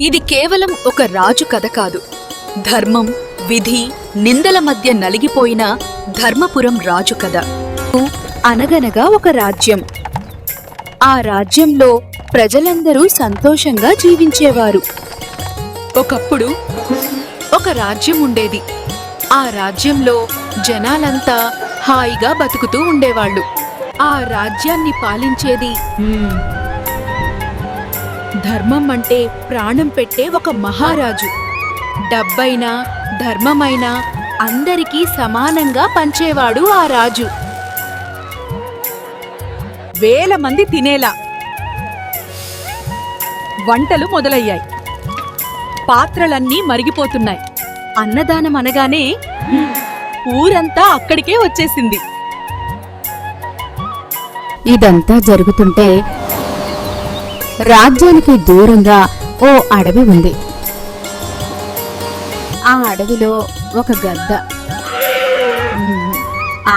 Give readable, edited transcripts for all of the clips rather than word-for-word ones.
ఇది కేవలం ఒక రాజు కథ కాదు. ధర్మం, విధి, నిందల మధ్య నలిగిపోయిన ధర్మపురం రాజు కథ. అనగనగా ఒక రాజ్యం. ఆ రాజ్యంలో ప్రజలందరూ సంతోషంగా జీవించేవారు. ఒకప్పుడు ఒక రాజ్యం ఉండేది. ఆ రాజ్యంలో జనాలంతా హాయిగా బతుకుతూ ఉండేవాళ్ళు. ఆ రాజ్యాన్ని పాలించేది ధర్మం అంటే ప్రాణం పెట్టే ఒక మహారాజు. డబ్బైనా ధర్మమైనా అందరికీ సమానంగా పంచేవాడు ఆ రాజు. వేల మంది తినేలా వంటలు మొదలయ్యాయి. పాత్రలన్నీ మరిగిపోతున్నాయి. అన్నదానం అనగానే ఊరంతా అక్కడికే వచ్చేసింది. ఇదంతా జరుగుతుంటే రాజ్యానికి దూరంగా ఓ అడవి ఉంది. ఆ అడవిలో ఒక గద్ద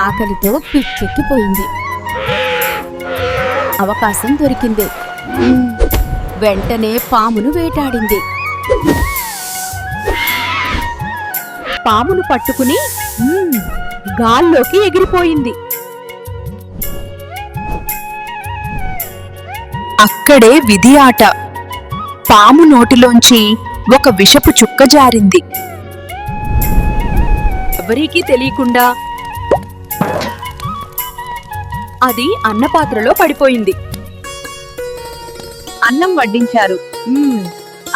ఆకలితో పిచ్చెక్కిపోయింది. అవకాశం దొరికింది. వెంటనే పామును వేటాడింది. పామును పట్టుకుని గాల్లోకి ఎగిరిపోయింది. అక్కడే విధి ఆట. పాము నోటిలోంచి ఒక విషపు చుక్క జారింది. ఎవరికీ తెలియకుండా అది అన్నపాత్రలో పడిపోయింది. అన్నం వడ్డించారు.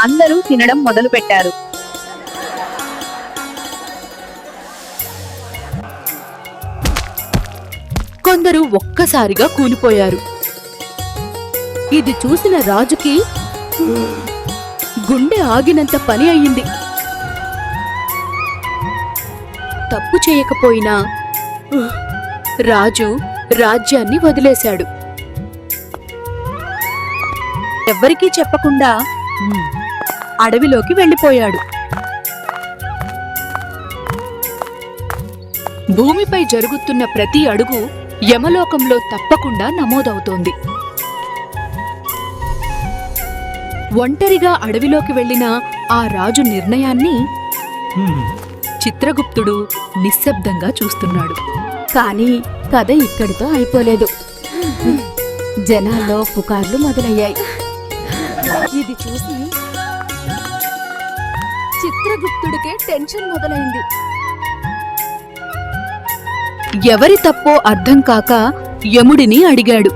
అందరూ తినడం మొదలుపెట్టారు. కొందరు ఒక్కసారిగా కూలిపోయారు. ఇది చూసిన రాజుకి గుండె ఆగినంత పని అయ్యింది. తప్పు చేయకపోయినా రాజు రాజ్యాన్ని వదిలేశాడు. ఎవ్వరికీ చెప్పకుండా అడవిలోకి వెళ్ళిపోయాడు. భూమిపై జరుగుతున్న ప్రతి అడుగు యమలోకంలో తప్పకుండా నమోదవుతోంది. ఒంటరిగా అడవిలోకి వెళ్లిన ఆ రాజు నిర్ణయాన్ని చిత్రగుప్తుడు నిశ్శబ్దంగా చూస్తున్నాడు. కానీ కథ ఇక్కడితో అయిపోలేదు. జనాల్లో పుకార్లు మొదలయ్యాయి. ఇది చూసి చిత్రగుప్తుడికే టెన్షన్ మొదలైంది. ఎవరి తప్పో అర్థం కాక యముడిని అడిగాడు.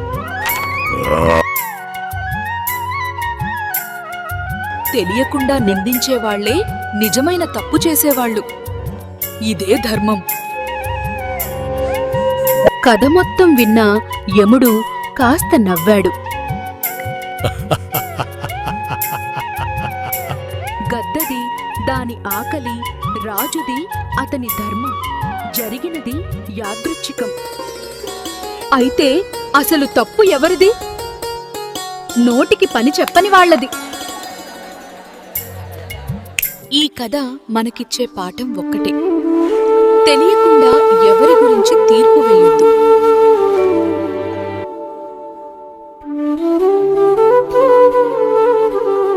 తెలియకుండా నిందించేవాళ్లే నిజమైన తప్పు చేసేవాళ్లు. ఇదే ధర్మం. కథ మొత్తం విన్న యముడు కాస్త నవ్వాడు. గద్దది దాని ఆకలి, రాజుది అతని ధర్మం, జరిగినది యాదృచ్ఛికం. అయితే అసలు తప్పు ఎవరిది? నోటికి పని చెప్పని వాళ్లది. ఈ కథ మనకిచ్చే పాఠం ఒక్కటే: తెలియకుండా ఎవరి గురించి తీర్పు వేయొద్దు.